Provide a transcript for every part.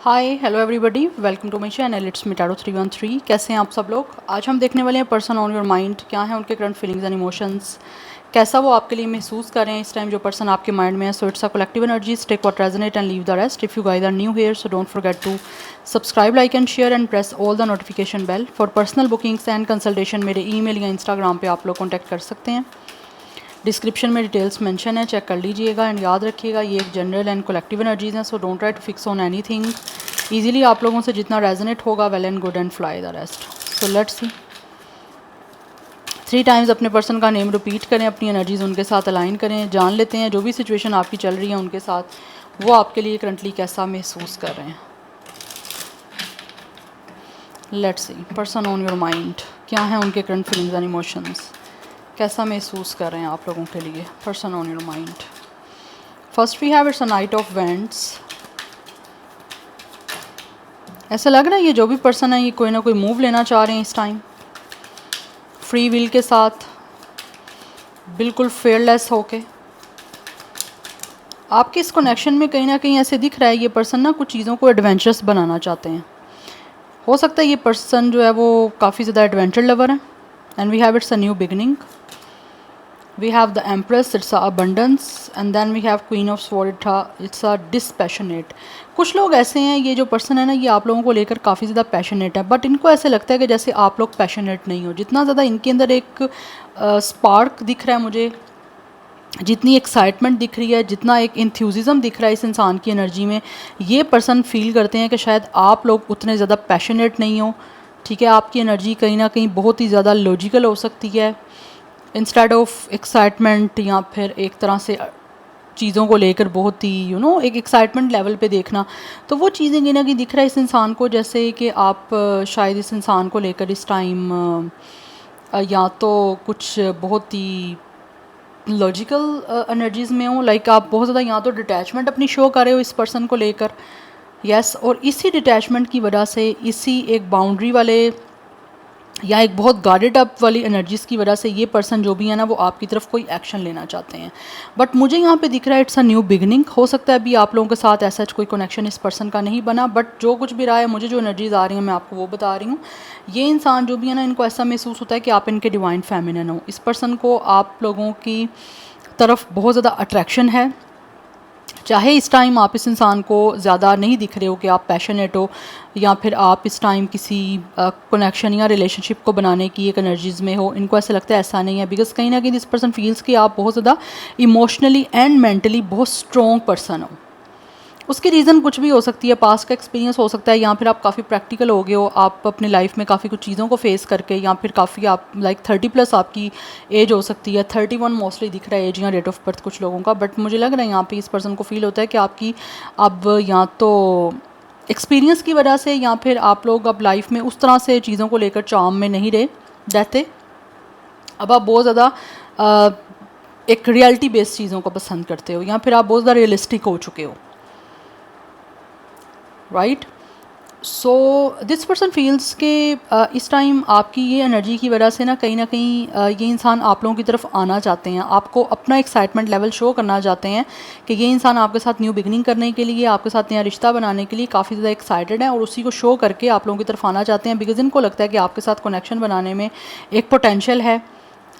Hi hello everybody, welcome to my channel. It's me Taro 313। कैसे हैं आप सब लोग। आज हम देखने वाले हैं पर्सन ऑन योर माइंड, क्या है उनके करंट फीलिंग्स एंड इमोशंस, कैसा वो आपके लिए महसूस कर रहे हैं इस टाइम जो पर्सन आपके माइंड में है। So it's a collective energies, take what resonate and leave the rest. If you guys are new here so don't forget to subscribe, like and share and press all the notification bell. For personal bookings and consultation मेरे email या Instagram पे आप लोग contact कर सकते हैं। Description में details mention है, चेक कर लीजिएगा। एंड याद रखिएगा ये एक जनरल एंड कलेक्टिव एनर्जीज हैं, so don't try to fix on anything. Easily आप लोगों से जितना रेजोनेट होगा well and good and fly the rest. So let's see. 3 times अपने पर्सन का नेम रिपीट करें, अपनी एनर्जीज उनके साथ अलाइन करें। जान लेते हैं जो भी सिचुएशन आपकी चल रही है उनके साथ वो आपके लिए करंटली कैसा महसूस कर रहे हैं। Let's see, person on your mind, क्या है उनके करंट फीलिंग्स एंड इमोशंस, कैसा महसूस कर रहे हैं आप लोगों के लिए person on your mind. First we have it's a knight of wands. ऐसा लग रहा है ये जो भी पर्सन है ये कोई ना कोई मूव लेना चाह रहे हैं इस टाइम, फ्री विल के साथ, बिल्कुल फेयरलेस होके। आपके इस कनेक्शन में कहीं ना कहीं ऐसे दिख रहा है ये पर्सन ना कुछ चीज़ों को एडवेंचरस बनाना चाहते हैं। हो सकता है ये पर्सन जो है वो काफ़ी ज़्यादा एडवेंचर लवर है। And we have it's a new beginning. We have the Empress, it's a abundance, and then we have Queen of Swords, it's a dispassionate। कुछ लोग ऐसे हैं, ये जो पर्सन है ना ये आप लोगों को लेकर काफ़ी ज़्यादा पैशनेट है, बट इनको ऐसे लगता है कि जैसे आप लोग पैशनेट नहीं हो। जितना ज़्यादा इनके अंदर एक स्पार्क दिख रहा है मुझे, जितनी एक्साइटमेंट दिख रही है, जितना एक इंथ्यूज़िज़म दिख रहा है इस इंसान की एनर्जी में, ये पर्सन फील करते हैं कि शायद आप लोग उतने ज़्यादा पैशनेट नहीं हो। ठीक है, आपकी एनर्जी कहीं ना कहीं बहुत ही ज़्यादा लॉजिकल हो सकती है इंस्टेड ऑफ एक्साइटमेंट, या फिर एक तरह से चीज़ों को लेकर बहुत ही एक एक्साइटमेंट लेवल पे देखना। तो वो चीज़ें कहीं ना कहीं दिख रहा है इस इंसान को, जैसे कि आप शायद इस इंसान को लेकर इस टाइम या तो कुछ बहुत ही लॉजिकल एनर्जीज़ में हो, लाइक आप बहुत ज़्यादा या तो डिटैचमेंट अपनी शो कर रहे हो इस पर्सन को लेकर। यस, और इसी डिटैचमेंट की वजह से, इसी एक बाउंड्री वाले या एक बहुत गार्डेड अप वाली एनर्जीज़ की वजह से ये पर्सन जो भी है ना वो आपकी तरफ कोई एक्शन लेना चाहते हैं। बट मुझे यहाँ पे दिख रहा है इट्स अ न्यू बिगनिंग। हो सकता है अभी आप लोगों के साथ ऐसा कोई कनेक्शन इस पर्सन का नहीं बना, बट जो कुछ भी रहा है, मुझे जो एनर्जीज़ आ रही हैं मैं आपको वो बता रही हूँ। ये इंसान जो भी है ना, इनको ऐसा महसूस होता है कि आप इनके डिवाइन फेमिनिन हो। इस पर्सन को आप लोगों की तरफ बहुत ज़्यादा अट्रैक्शन है। चाहे इस टाइम आप इस इंसान को ज़्यादा नहीं दिख रहे हो कि आप पैशनेट हो, या फिर आप इस टाइम किसी कनेक्शन या रिलेशनशिप को बनाने की एक एनर्जीज़ में हो, इनको ऐसा लगता है ऐसा नहीं है। बिकॉज कहीं ना कहीं दिस पर्सन फील्स कि आप बहुत ज़्यादा इमोशनली एंड मेंटली बहुत स्ट्रॉन्ग पर्सन हो। उसकी रीज़न कुछ भी हो सकती है, पास्ट का एक्सपीरियंस हो सकता है, या फिर आप काफ़ी प्रैक्टिकल हो गए हो, आप अपनी लाइफ में काफ़ी कुछ चीज़ों को फेस करके, या फिर काफ़ी आप लाइक 30+ आपकी एज हो सकती है। 31 मोस्टली दिख रहा है एज या डेट ऑफ बर्थ कुछ लोगों का। बट मुझे लग रहा है यहाँ पे इस पर्सन को फील होता है कि आपकी अब या तो एक्सपीरियंस की वजह से, या फिर आप लोग अब लाइफ में उस तरह से चीज़ों को लेकर चार्म में नहीं रहते। अब आप बहुत ज़्यादा एक रियलिटी बेस्ड चीज़ों को पसंद करते हो, या फिर आप बहुत ज़्यादा रियलिस्टिक हो चुके हो। Right, so this person feels के इस टाइम आपकी ये एनर्जी की वजह से ना कहीं ये इंसान आप लोगों की तरफ आना चाहते हैं, आपको अपना एक्साइटमेंट लेवल शो करना चाहते हैं कि ये इंसान आपके साथ न्यू बिगनिंग करने के लिए, आपके साथ नया रिश्ता बनाने के लिए काफ़ी ज़्यादा एक्साइटेड है, और उसी को शो करके आप लोगों की तरफ आना चाहते हैं। बिकॉज इनको लगता है कि आपके साथ कनेक्शन बनाने में एक पोटेंशियल है,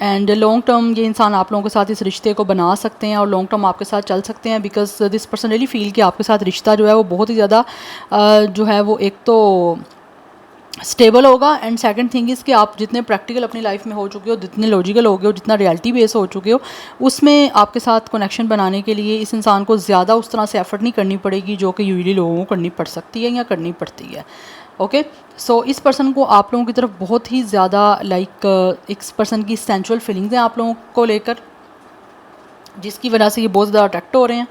एंड लॉन्ग टर्म ये इंसान आप लोगों के साथ इस रिश्ते को बना सकते हैं और लॉन्ग टर्म आपके साथ चल सकते हैं। Because this person really feel कि आपके साथ रिश्ता जो है वो बहुत ही ज़्यादा जो है वो एक तो स्टेबल होगा, एंड सेकंड थिंग इज़ कि आप जितने प्रैक्टिकल अपनी लाइफ में हो चुके हो, जितने लॉजिकल हो गए हो, जितना रियलिटी बेस हो चुके हो, उसमें आपके साथ कनेक्शन बनाने के लिए इस इंसान को ज़्यादा उस तरह से एफर्ट नहीं करनी पड़ेगी जो कि यूजुअली लोगों को करनी पड़ सकती है या करनी पड़ती है। ओके, सो इस पर्सन को आप लोगों की तरफ बहुत ही ज़्यादा लाइक इस पर्सन की सेंचुअल फीलिंग्स हैं आप लोगों को लेकर, जिसकी वजह से ये बहुत ज़्यादा अट्रैक्ट हो रहे हैं।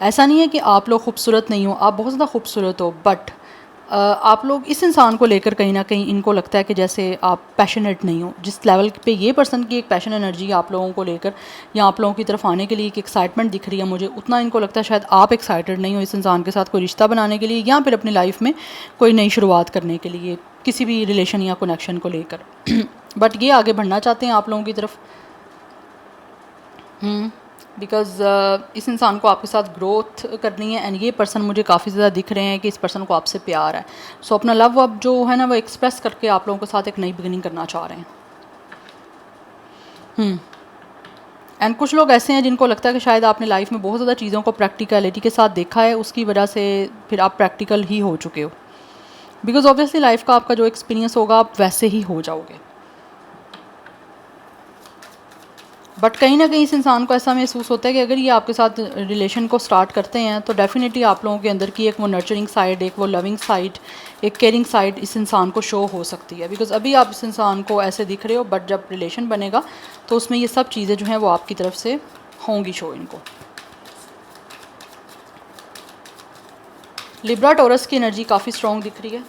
ऐसा नहीं है कि आप लोग खूबसूरत नहीं हो, आप बहुत ज़्यादा खूबसूरत हो, बट आप लोग इस इंसान को लेकर कहीं ना कहीं इनको लगता है कि जैसे आप पैशनेट नहीं हो। जिस लेवल पे ये पर्सन की एक पैशन एनर्जी आप लोगों को लेकर या आप लोगों की तरफ आने के लिए एक एक्साइटमेंट दिख रही है मुझे, उतना इनको लगता है शायद आप एक्साइटेड नहीं हो इस इंसान के साथ कोई रिश्ता बनाने के लिए, या फिर अपनी लाइफ में कोई नई शुरुआत करने के लिए किसी भी रिलेशन या कनेक्शन को लेकर। बट ये आगे बढ़ना चाहते हैं आप लोगों की तरफ। बिकॉज़ इस इंसान को आपके साथ ग्रोथ करनी है एंड ये पर्सन मुझे काफ़ी ज़्यादा दिख रहे हैं कि इस पर्सन को आपसे प्यार है। सो अपना लव अब जो है ना वो एक्सप्रेस करके आप लोगों के साथ एक नई बिगिनिंग करना चाह रहे हैं। एंड कुछ लोग ऐसे हैं जिनको लगता है कि शायद आपने लाइफ में बहुत ज़्यादा चीज़ों को प्रैक्टिकलिटी के साथ देखा है, उसकी वजह से फिर आप प्रैक्टिकल ही हो चुके हो। बिकॉज ऑब्वियसली लाइफ का आपका जो एक्सपीरियंस होगा आप वैसे ही हो जाओगे। बट कहीं ना कहीं इस इंसान को ऐसा महसूस होता है कि अगर ये आपके साथ रिलेशन को स्टार्ट करते हैं तो डेफिनेटली आप लोगों के अंदर की एक वो नर्चरिंग साइड, एक वो लविंग साइड, एक केयरिंग साइड इस इंसान को शो हो सकती है। बिकॉज अभी आप इस इंसान को ऐसे दिख रहे हो, बट जब रिलेशन बनेगा तो उसमें ये सब चीज़ें जो हैं वो आपकी तरफ से होंगी शो इनको। लिब्रा टोरस की एनर्जी काफ़ी स्ट्रॉन्ग दिख रही है।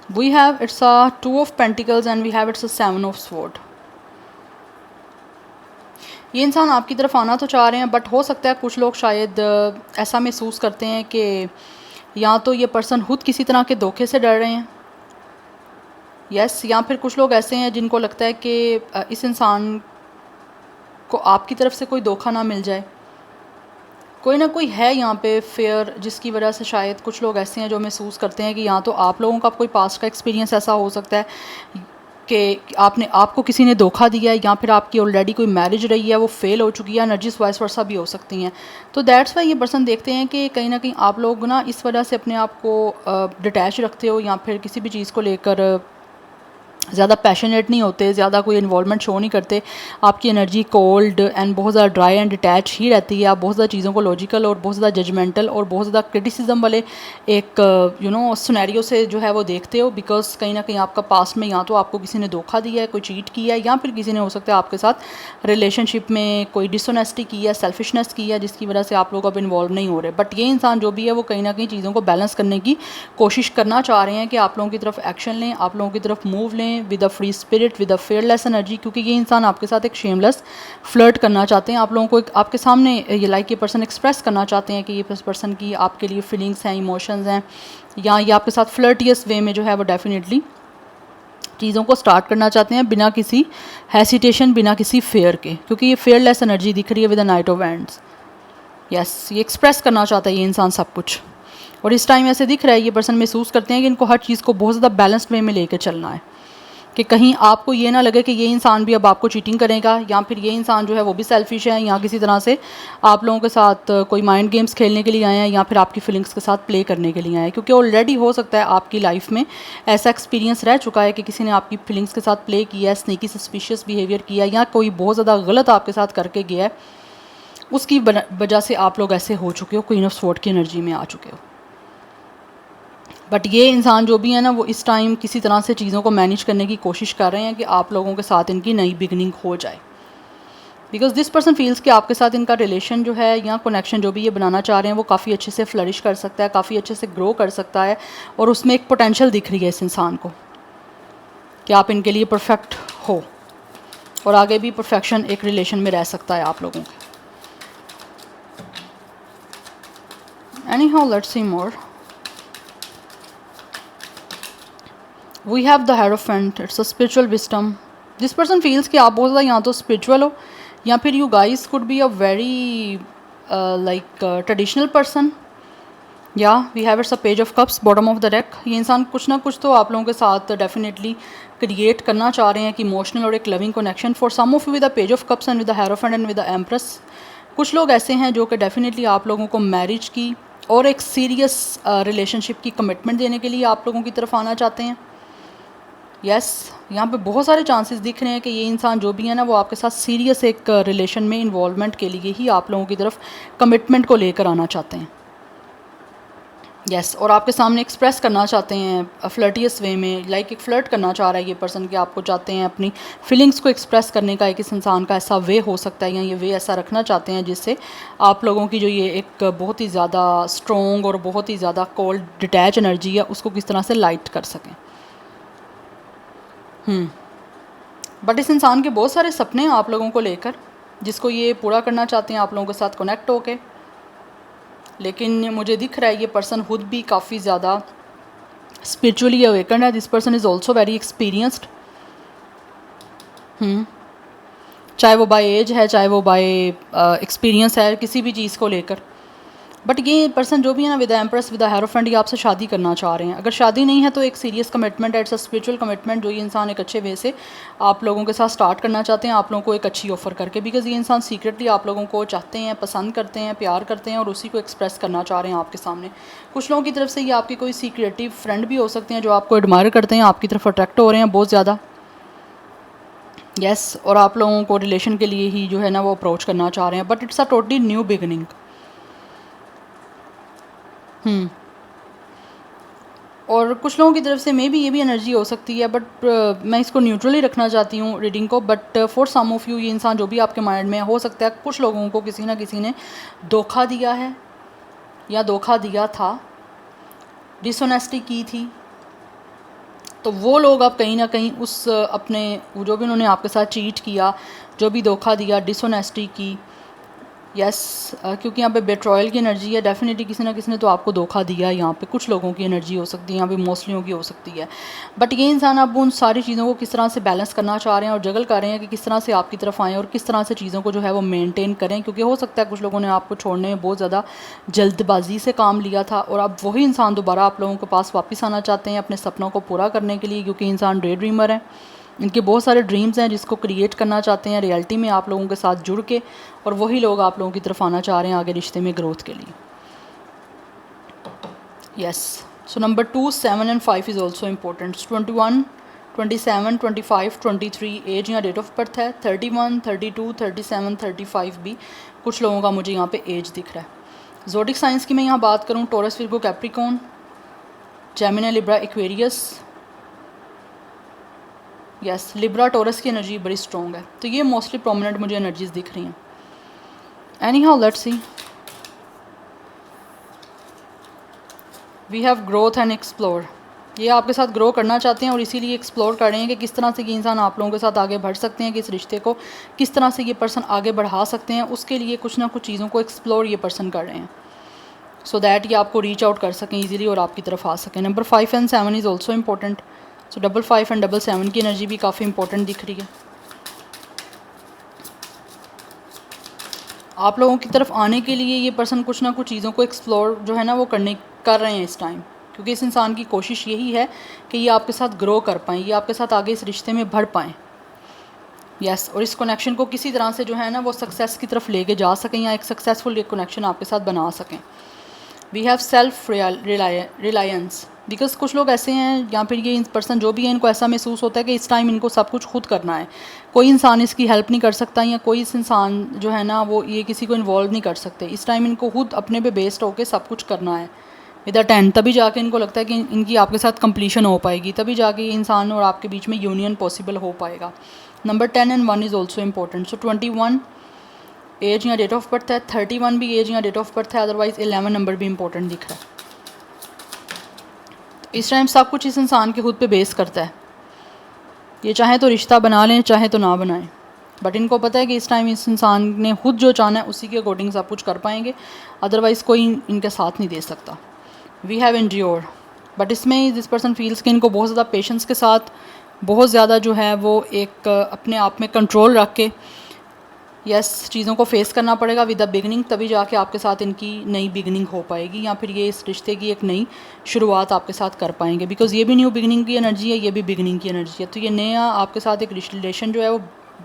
We have it's a 2 of Pentacles and we have it's a 7 of Swords. ये इंसान आपकी तरफ आना तो चाह रहे हैं, बट हो सकता है कुछ लोग शायद ऐसा महसूस करते हैं कि या तो ये पर्सन खुद किसी तरह के धोखे से डर रहे हैं, यस, या फिर कुछ लोग ऐसे हैं जिनको लगता है कि इस इंसान को आपकी तरफ से कोई धोखा ना मिल जाए। कोई ना कोई है यहाँ पे फेयर, जिसकी वजह से शायद कुछ लोग ऐसे हैं जो महसूस करते हैं कि या तो आप लोगों का कोई पास्ट का एक्सपीरियंस ऐसा हो सकता है कि आपको किसी ने धोखा दिया है, या फिर आपकी ऑलरेडी कोई मैरिज रही है वो फेल हो चुकी है। एनर्जीज वाइस वर्सा भी हो सकती हैं। तो दैट्स वाई ये पर्सन देखते हैं कि कहीं ना कहीं आप लोग ना इस वजह से अपने आप को डिटैच रखते हो, या फिर किसी भी चीज़ को लेकर ज़्यादा पैशनेट नहीं होते, ज़्यादा कोई इन्वॉल्वमेंट शो नहीं करते। आपकी एनर्जी कोल्ड एंड बहुत ज़्यादा ड्राई एंड डिटैच ही रहती है। आप बहुत ज़्यादा चीज़ों को लॉजिकल और बहुत ज़्यादा जजमेंटल और बहुत ज़्यादा क्रिटिसिज्म वाले एक सिनेरियो से जो है वो देखते हो। बिकॉज कहीं ना कहीं आपका पास्ट में या तो आपको किसी ने धोखा दिया है, कोई चीट किया है, या फिर किसी ने हो सकता है आपके साथ रिलेशनशिप में कोई डिसऑनेस्टी की है, सेल्फिशनेस की है, जिसकी वजह से आप लोग अब इन्वॉल्व नहीं हो रहे। बट ये इंसान जो भी है वो कहीं ना कहीं चीज़ों को बैलेंस करने की कोशिश करना चाह रहे हैं कि आप लोगों की तरफ एक्शन लें, आप लोगों की तरफ मूव लें with a free spirit, with a fearless energy. क्योंकि ये इंसान आपके साथ एक शेमलेस फ्लर्ट करना चाहते हैं। आप लोगों को एक आपके सामने ये लाइक ये पर्सन एक्सप्रेस करना चाहते हैं कि ये पर्सन की आपके लिए फीलिंग्स हैं, इमोशंस हैं, या ये आपके साथ फ्लर्टियस वे में जो है वो डेफिनेटली चीज़ों को स्टार्ट करना चाहते हैं बिना किसी हेसिटेशन, बिना किसी फेयर के। क्योंकि ये फेयरलेस एनर्जी दिख रही है with a knight of ends. Yes, ये एक्सप्रेस करना चाहता है ये इंसान सब कुछ। और इस टाइम ऐसे दिख रहा है ये पर्सन महसूस करते हैं कि इनको हर चीज़ को बहुत ज़्यादा बैलेंस्ड वे में लेकर चलना है, कि कहीं आपको ये ना लगे कि ये इंसान भी अब आपको चीटिंग करेगा, या फिर ये इंसान जो है वो भी सेल्फिश है, या किसी तरह से आप लोगों के साथ कोई माइंड गेम्स खेलने के लिए आए हैं, या फिर आपकी फीलिंग्स के साथ प्ले करने के लिए आए हैं। क्योंकि ऑलरेडी हो सकता है आपकी लाइफ में ऐसा एक्सपीरियंस रह चुका है कि किसी ने आपकी फीलिंग्स के साथ प्ले किया है, स्नेकी सस्पिशियस बिहेवियर किया है, या कोई बहुत ज़्यादा गलत आपके साथ करके गया है, उसकी वजह से आप लोग ऐसे हो चुके हो, क्वीन ऑफ स्वॉर्ड की एनर्जी में आ चुके हो। बट ये इंसान जो भी है ना वो इस टाइम किसी तरह से चीज़ों को मैनेज करने की कोशिश कर रहे हैं कि आप लोगों के साथ इनकी नई बिगनिंग हो जाए। बिकॉज दिस पर्सन फील्स कि आपके साथ इनका रिलेशन जो है या कनेक्शन जो भी ये बनाना चाह रहे हैं वो काफ़ी अच्छे से फ्लरिश कर सकता है, काफ़ी अच्छे से ग्रो कर सकता है, और उसमें एक पोटेंशियल दिख रही है इस इंसान को कि आप इनके लिए परफेक्ट हो, और आगे भी परफेक्शन एक रिलेशन में रह सकता है आप लोगों के। Anyhow let's see more. We have the hierophant, it's a spiritual wisdom. This person feels कि आप बहुत ज़्यादा या तो स्पिरिचुअल हो, या फिर you guys could be a very like traditional person. या we have it's a page of cups bottom of the deck. ये इंसान कुछ ना कुछ तो आप लोगों के साथ डेफिनेटली क्रिएट करना चाह रहे हैं कि इमोशनल और एक loving connection. For some of you with the page of cups and with the hierophant and with the empress. कुछ लोग ऐसे हैं जो कि डेफिनेटली आप लोगों को मैरिज की और एक सीरियस रिलेशनशिप की कमिटमेंट देने के लिए आप लोगों की तरफ आना चाहते हैं। यस, यहाँ पे बहुत सारे चांसेस दिख रहे हैं कि ये इंसान जो भी है ना वो आपके साथ सीरियस एक रिलेशन में इन्वॉल्वमेंट के लिए ही आप लोगों की तरफ कमिटमेंट को लेकर आना चाहते हैं। यस, और आपके सामने एक्सप्रेस करना चाहते हैं फ्लर्टियस वे में, लाइक एक फ्लर्ट करना चाह रहा है ये पर्सन कि आपको चाहते हैं अपनी फीलिंग्स को एक्सप्रेस करने का एक इस इंसान का ऐसा वे हो सकता है, या ये वे ऐसा रखना चाहते हैं जिससे आप लोगों की जो ये एक बहुत ही ज़्यादा स्ट्रॉन्ग और बहुत ही ज़्यादा कोल्ड डिटैच एनर्जी है उसको किस तरह से लाइट कर सकें। बट इस इंसान के बहुत सारे सपने हैं आप लोगों को लेकर, जिसको ये पूरा करना चाहते हैं आप लोगों के साथ कनेक्ट होके। लेकिन मुझे दिख रहा है ये पर्सन खुद भी काफ़ी ज़्यादा स्पिरिचुअली अवेकन्ड है। This person is also very experienced. चाहे वो बाय एज है, चाहे वो बाय एक्सपीरियंस है किसी भी चीज़ को लेकर। बट ये पर्सन जो भी है ना, विद एम्प्रेस विद हेरोफेंट, ये आपसे शादी करना चाह रहे हैं। अगर शादी नहीं है तो एक सीरियस कमिटमेंट है, इट्स अ स्पिरिचुअल कमिटमेंट, जो ये इंसान एक अच्छे वे से आप लोगों के साथ स्टार्ट करना चाहते हैं, आप लोगों को एक अच्छी ऑफ़र करके। बिकॉज ये इंसान सीक्रेटली आप लोगों को चाहते हैं, पसंद करते हैं, प्यार करते हैं और उसी को एक्सप्रेस करना चाह रहे हैं आपके सामने। कुछ लोगों की तरफ से ये आपके कोई सीक्रेटिव फ्रेंड भी हो सकते हैं जो आपको एडमायर करते हैं, आपकी तरफ अट्रैक्ट हो रहे हैं बहुत ज़्यादा। यस, और आप लोगों को रिलेशन के लिए ही जो है ना वो अप्रोच करना चाह रहे हैं। But it's a totally new beginning. और कुछ लोगों की तरफ से मे बी ये भी एनर्जी हो सकती है, बट मैं इसको न्यूट्रली रखना चाहती हूँ रीडिंग को। But for some of you, ये इंसान जो भी आपके माइंड में हो सकता है कुछ लोगों को किसी ना किसी ने धोखा दिया है या धोखा दिया था, डिसऑनेस्टी की थी। तो वो लोग अब कहीं ना कहीं उस अपने जो भी उन्होंने आपके साथ चीट किया, जो भी धोखा दिया, डिसऑनेस्टी की, यस क्योंकि यहाँ पे बेट्रॉयल की एनर्जी है। डेफिनेटली किसी ना किसी ने तो आपको धोखा दिया है। यहाँ पे कुछ लोगों की एनर्जी हो सकती है, यहाँ पे मोस्टलियों की हो सकती है। बट ये इंसान अब उन सारी चीज़ों को किस तरह से बैलेंस करना चाह रहे हैं और जगल कर रहे हैं कि किस तरह से आपकी तरफ आएँ और किस तरह से चीज़ों को जो है वो मेनटेन करें। क्योंकि हो सकता है कुछ लोगों ने आपको छोड़ने में बहुत ज़्यादा जल्दबाजी से काम लिया था और अब वही इंसान दोबारा आप लोगों के पास वापस आना चाहते हैं अपने सपनों को पूरा करने के लिए। क्योंकि इंसान डे ड्रीमर है, इनके बहुत सारे ड्रीम्स हैं जिसको क्रिएट करना चाहते हैं रियलिटी में आप लोगों के साथ जुड़ के, और वही लोग आप लोगों की तरफ आना चाह रहे हैं आगे रिश्ते में ग्रोथ के लिए। Yes, so number 2, 7 and 5 is also important. 21, 27, 25, 23 age या डेट ऑफ बर्थ है। 31, 32, 37, 35 भी कुछ लोगों का मुझे यहाँ पे एज दिख रहा है। ज़ोडिक साइंस की मैं यहाँ बात करूँ, taurus, Virgo, Capricorn, Gemini, Libra, Aquarius. Yes, Libra, taurus की एनर्जी बड़ी स्ट्रॉन्ग है। तो ये मोस्टली प्रोमिनेंट मुझे एनर्जीज दिख रही हैं। Anyhow let's see, we have growth and explore. ये आपके साथ ग्रो करना चाहते हैं और इसीलिए एक्सप्लोर कर रहे हैं कि किस तरह से ये इंसान आप लोगों के साथ आगे बढ़ सकते हैं, कि इस रिश्ते को किस तरह से ये पर्सन आगे बढ़ा सकते हैं। उसके लिए कुछ ना कुछ चीज़ों को एक्सप्लोर ये पर्सन कर रहे हैं, सो दैट ये आपको रीच आउट कर सकें ईजिली और आपकी तरफ आ सकें। Number 5 and 7 is also important. So 5 and 7 की एनर्जी भी काफ़ी इंपॉर्टेंट दिख रही है। आप लोगों की तरफ आने के लिए ये पर्सन कुछ ना कुछ चीज़ों को एक्सप्लोर जो है ना वो कर रहे हैं इस टाइम। क्योंकि इस इंसान की कोशिश यही है कि ये आपके साथ ग्रो कर पाएँ, ये आपके साथ आगे इस रिश्ते में बढ़ पाएँ। यस, और इस कनेक्शन को किसी तरह से जो है ना वो सक्सेस की तरफ लेके जा सकें या एक सक्सेसफुल कनेक्शन आपके साथ बना सकें। We have self reliance. Because कुछ लोग ऐसे हैं या फिर ये पर्सन जो भी है इनको ऐसा महसूस होता है कि इस टाइम इनको सब कुछ खुद करना है, कोई इंसान इसकी हेल्प नहीं कर सकता या कोई इस इंसान जो है ना वो ये किसी को इन्वॉल्व नहीं कर सकते। इस टाइम इनको खुद अपने पे बेस्ड होकर सब कुछ करना है विद अ 10। तभी जाके इनको लगता है कि इनकी आपके साथ कंप्लीशन हो पाएगी, तभी जाके इंसान और आपके बीच में यूनियन पॉसिबल हो पाएगा। Number 10 and 1 is also important. So 21 age या डेट ऑफ बर्थ है, 31 भी एज या डेट ऑफ बर्थ है, अदरवाइज 11 नंबर भी इंपॉर्टेंट दिख रहा है। इस टाइम सब कुछ इस इंसान के खुद पे बेस करता है। ये चाहे तो रिश्ता बना लें, चाहे तो ना बनाएं, बट इनको पता है कि इस टाइम इस इंसान ने खुद जो चाहना है उसी के अकॉर्डिंग सब कुछ कर पाएंगे, अदरवाइज़ कोई इनके साथ नहीं दे सकता। वी हैव एंड्योर, बट इसमें दिस पर्सन फील्स कि इनको बहुत ज़्यादा पेशेंस के साथ, बहुत ज़्यादा जो है वो एक अपने आप में कंट्रोल रख के यस चीज़ों को फेस करना पड़ेगा विद द बिगनिंग, तभी जाके आपके साथ इनकी नई बिगनिंग हो पाएगी या फिर ये इस रिश्ते की एक नई शुरुआत आपके साथ कर पाएंगे। बिकॉज़ ये भी न्यू बिगनिंग की एनर्जी है, ये भी बिगनिंग की एनर्जी है। तो ये नया आपके साथ एक रिलेशन जो है वो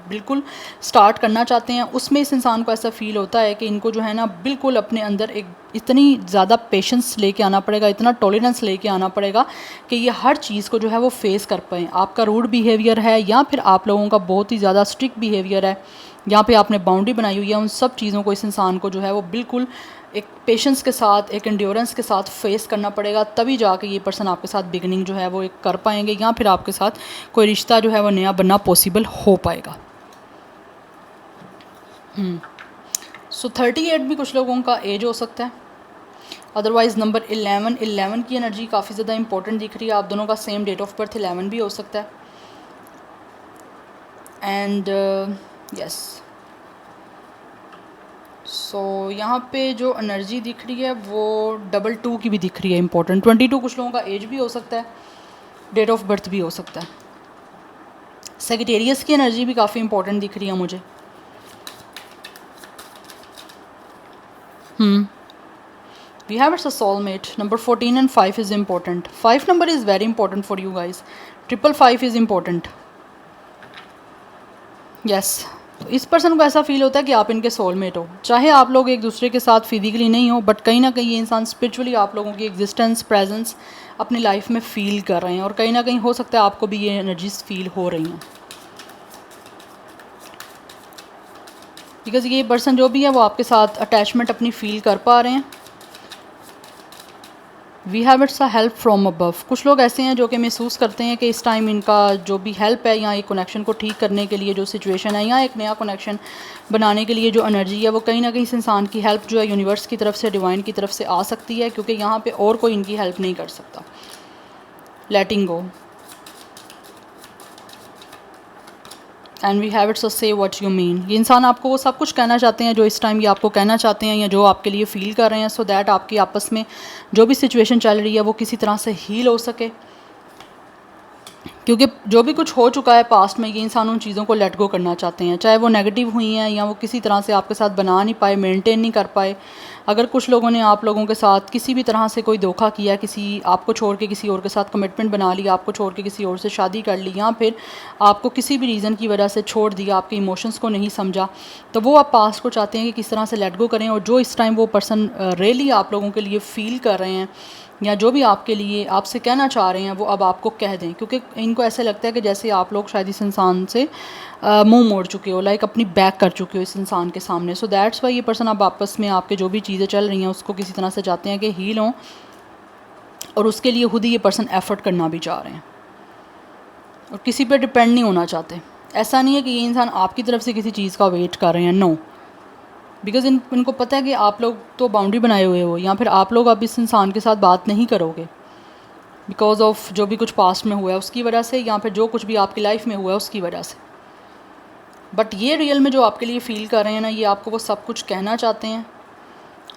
बिल्कुल स्टार्ट करना चाहते हैं। उसमें इस इंसान को ऐसा फील होता है कि इनको जो है ना बिल्कुल अपने अंदर एक इतनी ज़्यादा पेशेंस लेके आना पड़ेगा, इतना टॉलरेंस लेके आना पड़ेगा कि ये हर चीज़ को जो है वो फेस कर पाएँ। आपका रूड बिहेवियर है या फिर आप लोगों का बहुत ही ज़्यादा स्ट्रिक्ट बिहेवियर है, यहाँ पे आपने बाउंड्री बनाई हुई है, उन सब चीज़ों को इस इंसान को जो है वो बिल्कुल एक पेशेंस के साथ, एक एंड्योरेंस के साथ फेस करना पड़ेगा, तभी जाके ये पर्सन आपके साथ बिगनिंग जो है वो एक कर पाएंगे या फिर आपके साथ कोई रिश्ता जो है वो नया बनना पॉसिबल हो पाएगा। सो 38 भी कुछ लोगों का एज हो सकता है, अदरवाइज़ नंबर 11 की एनर्जी काफ़ी ज़्यादा इंपॉर्टेंट दिख रही है। आप दोनों का सेम डेट ऑफ बर्थ 11 भी हो सकता है। एंड यस, सो यहाँ पे जो एनर्जी दिख रही है वो 22 की भी दिख रही है इंपॉर्टेंट। 22 कुछ लोगों का एज भी हो सकता है, डेट ऑफ बर्थ भी हो सकता है। सेगिटेरियस की एनर्जी भी काफ़ी इंपॉर्टेंट दिख रही है मुझे। We have it's a soulmate. Number 14 and 5 is important. 5 number is very important for you guys. 555 is important. Yes. तो इस पर्सन को ऐसा फील होता है कि आप इनके सोलमेट हो, चाहे आप लोग एक दूसरे के साथ फिजिकली नहीं हो, बट कहीं ना कहीं ये इंसान स्पिरिचुअली आप लोगों की एग्जिस्टेंस, प्रेजेंस अपनी लाइफ में फ़ील कर रहे हैं, और कहीं ना कहीं हो सकता है आपको भी ये एनर्जीज फील हो रही हैं, बिकॉज ये पर्सन जो भी है वो आपके साथ अटैचमेंट अपनी फ़ील कर पा रहे हैं। We have it's a help from above. कुछ लोग ऐसे हैं जो कि महसूस करते हैं कि इस टाइम इनका जो भी हेल्प है, या एक कनेक्शन को ठीक करने के लिए जो सिचुएशन है, या एक नया कनेक्शन बनाने के लिए जो एनर्जी है, वो कहीं ना कहीं इस इंसान की हेल्प जो है यूनिवर्स की तरफ से, डिवाइन की तरफ से आ सकती है, क्योंकि यहाँ पे और कोई इनकी हेल्प नहीं कर सकता। Letting go and we have it's say what you mean. ये इंसान आपको वो सब कुछ कहना चाहते हैं जो इस टाइम ये आपको कहना चाहते हैं, या जो आपके लिए फ़ील कर रहे हैं, सो दैट आपकी आपस में जो भी सिचुएशन चल रही है वो किसी तरह से हील हो सके, क्योंकि जो भी कुछ हो चुका है पास्ट में, ये इंसान उन चीज़ों को लेट गो करना चाहते हैं, चाहे वो नेगेटिव हुई हैं या वो किसी तरह से आपके साथ बना नहीं पाए, मेंटेन नहीं कर पाए। अगर कुछ लोगों ने आप लोगों के साथ किसी भी तरह से कोई धोखा किया, किसी आपको छोड़ के किसी और के साथ कमिटमेंट बना लिया, आपको छोड़ के किसी और से शादी कर ली, या फिर आपको किसी भी रीज़न की वजह से छोड़ दिया, आपके इमोशंस को नहीं समझा, तो वो आप पास्ट को चाहते हैं कि किस तरह से लेट गो करें। और जो इस टाइम वो पर्सन रियली आप लोगों के लिए फ़ील कर रहे हैं, या जो भी आपके लिए आपसे कहना चाह रहे हैं, वो अब आपको कह दें, क्योंकि इनको ऐसे लगता है कि जैसे आप लोग शायद इस इंसान से मुंह मोड़ चुके हो, लाइक अपनी बैक कर चुके हो इस इंसान के सामने। सो दैट्स वाई ये पर्सन अब आपस में आपके जो भी चीज़ें चल रही हैं उसको किसी तरह से चाहते हैं कि हील हों, और उसके लिए खुद ही ये पर्सन एफर्ट करना भी चाह रहे हैं, और किसी पे डिपेंड नहीं होना चाहते। ऐसा नहीं है कि ये इंसान आपकी तरफ से किसी चीज़ का वेट कर रहे हैं, नो, बिकॉज इनको पता है कि आप लोग तो बाउंड्री बनाए हुए हो, या फिर आप लोग अब इस इंसान के साथ बात नहीं करोगे बिकॉज ऑफ जो भी कुछ पास्ट में हुआ है उसकी वजह से, या फिर जो कुछ भी आपकी लाइफ में हुआ है उसकी वजह से। बट ये रियल में जो आपके लिए फ़ील कर रहे हैं ना, ये आपको वो सब कुछ कहना चाहते हैं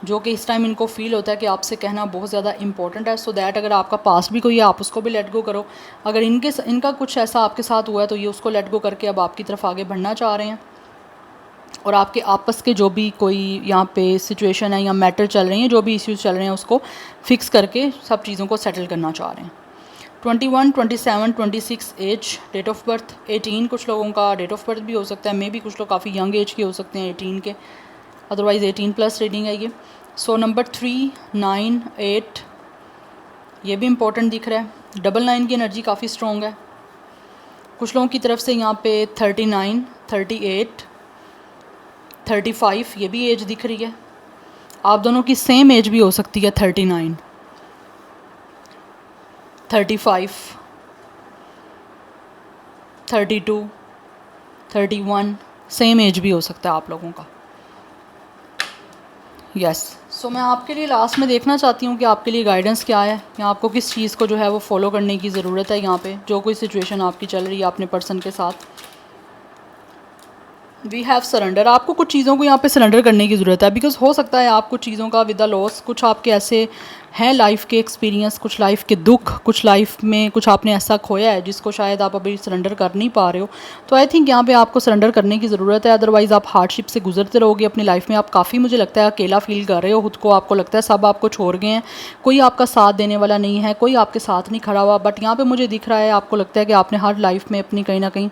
जो कि इस टाइम इनको फ़ील होता है कि आपसे कहना बहुत ज़्यादा इंपॉर्टेंट है। सो दैट अगर आपका पास्ट भी कोई है, आप उसको भी लेट गो करो। अगर इनका कुछ ऐसा आपके साथ हुआ है तो ये उसको लेट गो करके अब आपकी तरफ आगे बढ़ना चाह रहे हैं, और आपके आपस के जो भी कोई यहाँ पे सिचुएशन है या मैटर चल रही हैं, जो भी इश्यूज़ चल रहे हैं, उसको फिक्स करके सब चीज़ों को सेटल करना चाह रहे हैं। 21, 27, 26 एज, डेट ऑफ बर्थ 18, कुछ लोगों का डेट ऑफ बर्थ भी हो सकता है, मे भी कुछ लोग काफ़ी यंग एज के हो सकते हैं 18 के, अदरवाइज़ 18+ रीडिंग है ये। सो नंबर 3, 9, 8, ये भी इंपॉर्टेंट दिख रहा है। 99 की एनर्जी काफ़ी स्ट्रॉन्ग है। कुछ लोगों की तरफ से यहाँ पे 39, 38, 35, ये भी एज दिख रही है। आप दोनों की सेम एज भी हो सकती है, 39, 35, 32, 31, सेम एज भी हो सकता है आप लोगों का। यस। सो मैं आपके लिए लास्ट में देखना चाहती हूँ कि आपके लिए गाइडेंस क्या है, या आपको किस चीज़ को जो है वो फॉलो करने की ज़रूरत है यहाँ पे, जो कोई सिचुएशन आपकी चल रही है अपने पर्सन के साथ। We have surrender. आपको कुछ चीज़ों को यहाँ पे सरेंडर करने की ज़रूरत है, बिकॉज हो सकता है आप कुछ चीज़ों का विद द लॉस, कुछ आपके ऐसे हैं लाइफ के एक्सपीरियंस, कुछ लाइफ के दुख, कुछ लाइफ में कुछ आपने ऐसा खोया है जिसको शायद आप अभी सरेंडर कर नहीं पा रहे हो। तो आई थिंक यहाँ पे आपको सरेंडर करने की ज़रूरत है, अदरवाइज़ आप हार्डशिप से गुजरते रहोगे अपनी लाइफ में। आप काफ़ी, मुझे लगता है, अकेला फील कर रहे हो खुद को। आपको लगता है सब आपको छोड़ गए हैं, कोई आपका साथ देने वाला नहीं है, कोई आपके साथ नहीं खड़ा हुआ। बट यहाँ पर मुझे दिख रहा है, आपको लगता है कि आपने हर लाइफ में अपनी कहीं ना कहीं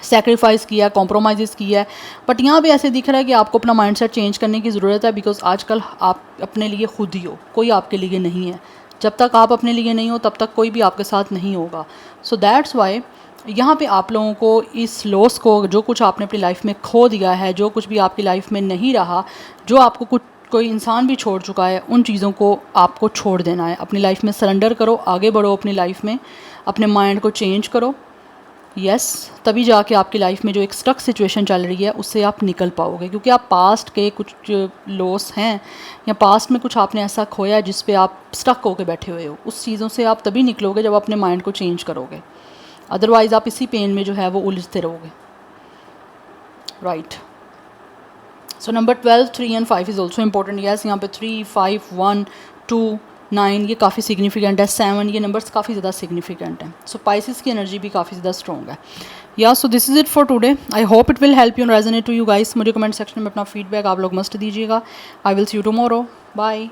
सेक्रीफाइस किया, कॉम्प्रोमाइज़ किया है। बट यहाँ पे ऐसे दिख रहा है कि आपको अपना माइंडसेट चेंज करने की ज़रूरत है, बिकॉज आजकल आप अपने लिए खुद ही हो, कोई आपके लिए नहीं है। जब तक आप अपने लिए नहीं हो तब तक कोई भी आपके साथ नहीं होगा। सो दैट्स वाई यहाँ पे आप लोगों को इस लॉस को, जो कुछ आपने अपनी लाइफ में खो दिया है, जो कुछ भी आपकी लाइफ में नहीं रहा, जो आपको कुछ कोई इंसान भी छोड़ चुका है, उन चीज़ों को आपको छोड़ देना है। अपनी लाइफ में सरेंडर करो, आगे बढ़ो अपनी लाइफ में, अपने माइंड को चेंज करो। यस, तभी जाके आपकी लाइफ में जो एक स्टक सिचुएशन चल रही है उससे आप निकल पाओगे, क्योंकि आप पास्ट के कुछ लॉस हैं या पास्ट में कुछ आपने ऐसा खोया है जिस पे आप स्टक होकर बैठे हुए हो, उस चीज़ों से आप तभी निकलोगे जब अपने माइंड को चेंज करोगे। अदरवाइज़ आप इसी पेन में जो है वो उलझते रहोगे। Right. So number 12, 3 and 5 is also important. Yes, यहाँ पे 3, 5, 1, 2, 9 ये काफ़ी सिग्निफिकेंट है, 7 ये नंबर्स काफ़ी ज़्यादा सिग्निफिकेंट हैं। सो पाइसिस की एनर्जी भी काफ़ी ज़्यादा स्ट्रॉन्ग है। या so this is it for today. I hope it will help you and resonate to you guys. मुझे कमेंट सेक्शन में अपना फीडबैक आप लोग मस्ट दीजिएगा। I will see you tomorrow. Bye.